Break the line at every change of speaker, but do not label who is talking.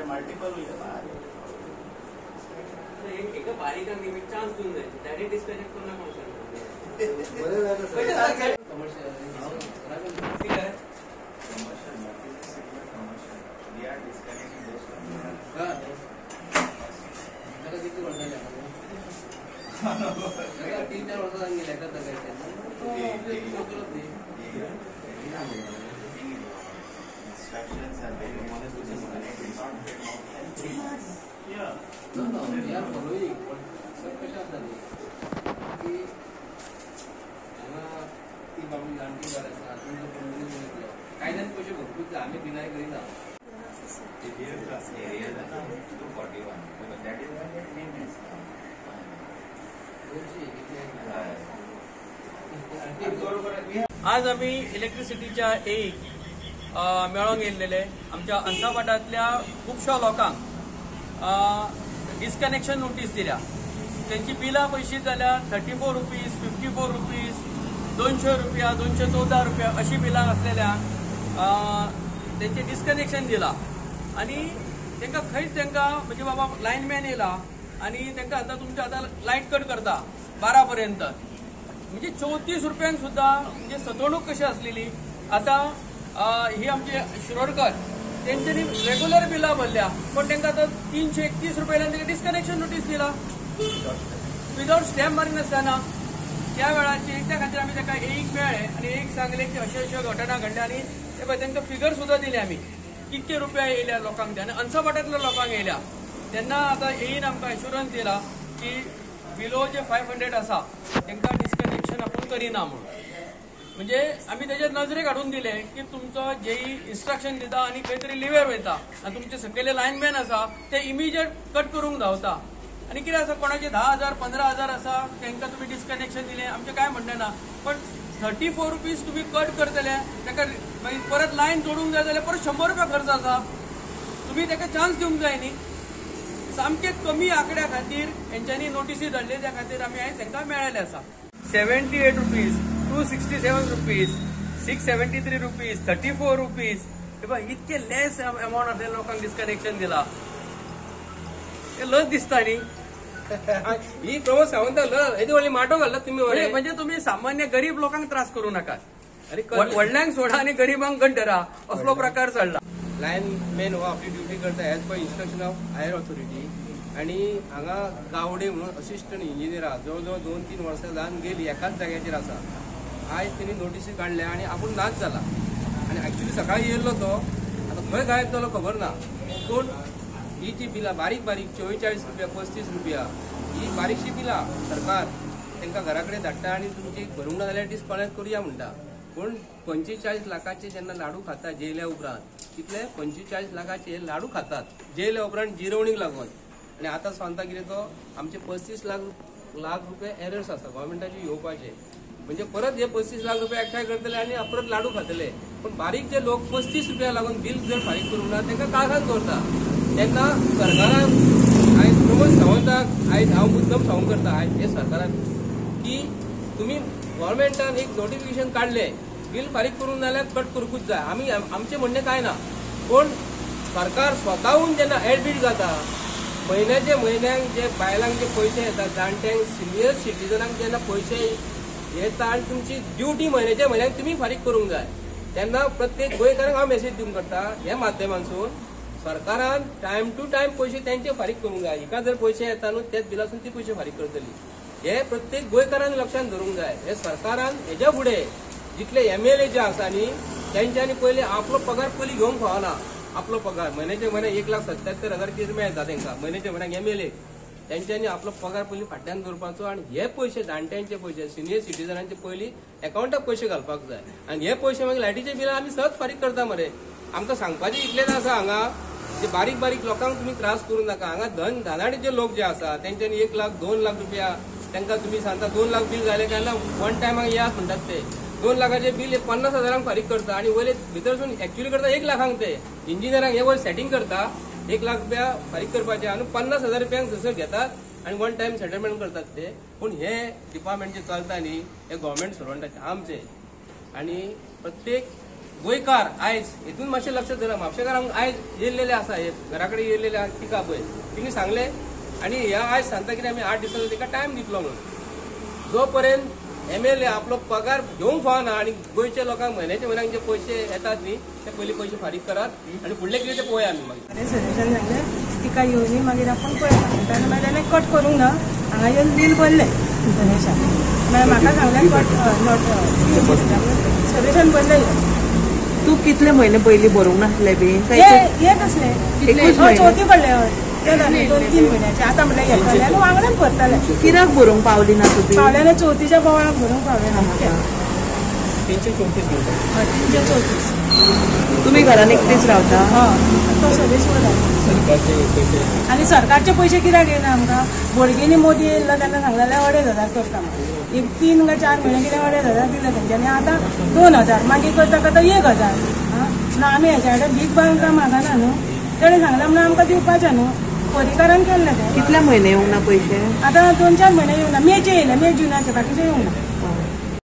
Multiple एक बारीक chance देऊन द्यायचे डायरेक्ट डिस्कनेक्ट करून instructions and very honest with this connect it's not yeah no they are following what सब कशा झाली की आम्हाला ती बाबू जाणती करायचं आपण तो प्रॉब्लेम घेतला काही नाही पैसे भरपूर आम्ही बिनाय करीत आहोत area 241 but that is what it means
आज आम्ही इलेक्ट्रिसिटीच्या एक मेळोंक येयल्लेले आमच्या अंसापाटातल्या खुबश्या लोकांक डिस्कनेक्शन नोटीस दिल्या त्यांची बिलां पयशी जाल्यार 34 रुपीज 54 रुपीज 200 रुपया 214 रुपया अशी बिलां आसलेल्या त्यांचे डिस्कनेक्शन दिला आणि तांकां खंयच तांकां म्हणजे बाबा लायनमॅन येयला आणि तांकां आतां तुमच्या आतां लायट कट करता 12 पर्यंत म्हणजे 34 रुपयांक सुद्धा म्हणजे सतवणूक कशी असलेली आता ही आमची शिरोडकर त्यांच्यानी रेग्युलर बिलां भरल्या पण तांकां आतां 331 रुपयान तांकां डिस्कनेक्शन नोटीस दिला विदाउट स्टॅम्प मारिन आसतना त्या वेळाचेर त्या खातीर आमी ताका एक मेळ्ळे आणि एक सांगले की अशें घटना घडल्या आणि ते पळय तांकां फिगर सुद्धा दिले आमी कितके रुपया येयल्या लोकांक ते आनी अंसापाटांतल्या लोकांक येयल्या तेन्ना आतां येईन आमकां एश्युरन्स दिला की बिलो जे 500 आसा तांकां डिस्कनेक्शन आपूण करिना म्हणून म्हणजे आमी तेजे नजरे काडून दिले की तुमचो जेई इन्स्ट्रक्शन दिता आनी खंय तरी लिव्हर वयता आनी तुमचे सकयले लायनमॅन आसा ते इमिजिएट कट करूंक धांवता आनी कितें आसा कोणाचे 10,000 15,000 आसा तांकां तुमी डिस्कनेक्शन दिलें आमचें कांय म्हणणें ना पण 34 रुपीज तुम्ही कट करतले ताका मागीर परत लायन जोडूंक जाय जाल्यार परत 100 रुपया खर्च आसा तुम्ही ताका चान्स दिवंक जाय न्ही सामके कमी आंकड्या खातीर हेंच्यांनी नोटीसी धाडले त्या खातीर आमी आयज तांकां मेळयले आसा 78 रुपीज 267 रुपीज 673 रुपीज 34 रुपीज इतके लेस अमाउंट असलेल्या लोकांक डिस्कनेक्शन दिला हे लज दिसता न्ही
ही प्रमोद सावंत हेदी व्हडली माटो घालता तुम्ही
म्हणजे तुम्ही सामान्य गरीब लोकांक त्रास करू नाकात अरे व्हडल्यांक सोडा आणि गरीबांक गंडरा असलो प्रकार चल्ला
लायनमॅन हो आपली ड्युटी करता as per instruction of higher authority आणि हांगा गावडे म्हणून असिस्टंट इंजिनियर आहा जवळ 2-3 वर्सां जावन गेली एकाच जाग्याचेर आसा आयज तेणी नोटीसी काडल्या आणि आपूण नाच जाला आणि एक्चुअली सकाळी येयल्लो तो आता खंय गायब जालो खबर ना पूण ही जी बिलां बारीक 44 रुपया 35 रुपया ही बारीकशी बिलां सरकार तांकां घरा कडेन धाडटा आनी तुमची भरूंक ना जाल्यार डिस्कनेक्ट करुया म्हणटा पूण 45 लाखाचे जेन्ना लाडू खाता जेयल्या उपरांत तितले 45 लाखाचे लाडू खातात जेयल्या उपरांत जिरवणीक लागून आनी आतां सांगता कितें तो आमचे 35 लाख रुपया एरर्स आसा गव्हर्मेंटाचे येवपाचे म्हणजे परत हे 35 लाख रुपया एकठांय करतले आनी परत लाडू खातले पण बारीक जे लोक 35 रुपया लागून बिल जर फारीक करूंक ना तांकां काळखांत दवरता तेन्ना सरकारान आयज प्रमोद सावंताक आयज हांव मुद्दम सांगूंक करता आयज हे सरकारान की तुमी गव्हर्मेंटान एक नोटिफिकेशन काढले बिल फारीक करूंक जाल्यार कट करूंकूच जाय आमी आमचें म्हणणें काय ना पण सरकार स्वताहून जेन्ना एडमीट जाता म्हयन्याक जे बायलांक जे पयशे येतात जाणट्यांक सिनियर सिटीजनांक जेन्ना पयशे येता आनी तुमची ड्युटी म्हयन्याक तुमी फारीक करूंक जाय तेन्ना प्रत्येक गोंयकारांक हांव मेसेज दिवंक करता ह्या माध्यमांतसून सरकारान टायम टू टायम पयशे तेंचे फारीक करूंक जाय एका जर पयशे येता न्हू तेच बिलासून ती पयशे फारीक करतली हे प्रत्येक गोंयकारान लक्षांत धरूंक जाय हे सरकारान हेज्या फुडें जितले MLA जे आसा न्ही तेंच्यांनी पयलीं आपलो पगार पयलीं घेवंक फावना आपलो पगार म्हयन्याचे म्हयन्याक 1,77,000 कितें मेळटा तांकां म्हयन्याचे म्हयन्याक MLA तेंच्यांनी आपलो पगार पयलीं फाटल्यान दवरपाचो आनी हे पयशे जाणट्यांचे पयशे सिनियर सिटीजनांचे पयलीं एकाउंटाक पयशे घालपाक जाय आनी हे पयशे मागीर लायटीचे बिलां आमी सहज फारीक करता मरे आमकां सांगपाचें इतलेंच आसा हांगा जे बारीक लोकांक तुमी त्रास करूं नाका हांगा धनाढ्य जे लोक जे आसा तेंच्यांनी 1 लाख 2 लाख रुपया तांकां तुमी सांगता 2 लाख बिल जालें काय ना वन टायमाक या म्हणटात ते 2 लाखाचे बिल 50,000 फारीक करता आणि वयले भितरसून एक्च्युअली करता 1 लाखांक ते इंजिनियरांक हे वयर सेटिंग करता 1 लाख रुपया फारीक करपाचे आनी 50,000 रुपयांक जसं घेतात आणि वन टायम सेटलमेंट करतात ते पूण हे डिपार्टमेंट जे चलता न्ही हे गव्हर्मेंट सर्वंटाचे आमचे आणि प्रत्येक गोंयकार आयज हेतून मातशें लक्ष दिला. म्हापशेकारांक आयज येयल्लेले आसा, हे घरा कडेन येयल्लेले आसा तिका पळय, तिणी सांगले आनी ह्या आयज सांगता की आमी 8 दिसांचो तिका टायम दितलो म्हणून. जो पर्यंत MLA आपलो पगार घेवंक फावना आनी गोंयच्या लोकांक म्हयन्याचे जे पयशे येतात न्ही ते पयलीं पयशे फारीक करात आनी फुडलें कितें ते पळोवया आमी मागीर.
सजेशन सांगलें तिका येवनी मागीर आपण पळयता म्हणटा मागीर ताणें कट करूंक ना. हांगा येवन बील भरलें सजेशन, मागीर म्हाका सांगलें कट सजेशन भरलें.
तू कितले म्हयने पयलीं भरूंक नासले बी?
येत असले चवथी पडले ते 2-3 महिन्याचे. आतां म्हणल्यार घेतले आनी वांगडाच भरतले.
कित्याक भरूंक पावली ना तुमी?
पावले चवथीच्या बोवाळाक भरूंक पावले ना.
334
तुम्ही घरान एकटीच रावता?
हय, तो सगळे आनी सरकारचे पयशे कित्याक येना आमकां? बोडगिनी मोदी येयल्लो तेन्ना सांगलेले 2,500 करता म्हणून. 3 काय 4 म्हयने कितें 2,500 दिले तेंच्यांनी. आतां 2,000 मागीर करता करता 1,000. ना आमी हेच्या कडेन भीक बांदूंक मागना न्हू. तेणें सांगलें म्हणून आमकां दिवपाचें न्हू. परिकारान केल्लें तें.
कितले म्हयने येवंक ना पयशे?
आतां 2-4 म्हयने येवंक ना. मेचे येयले, मे जुनाचे, बाकीचे येवंक ना.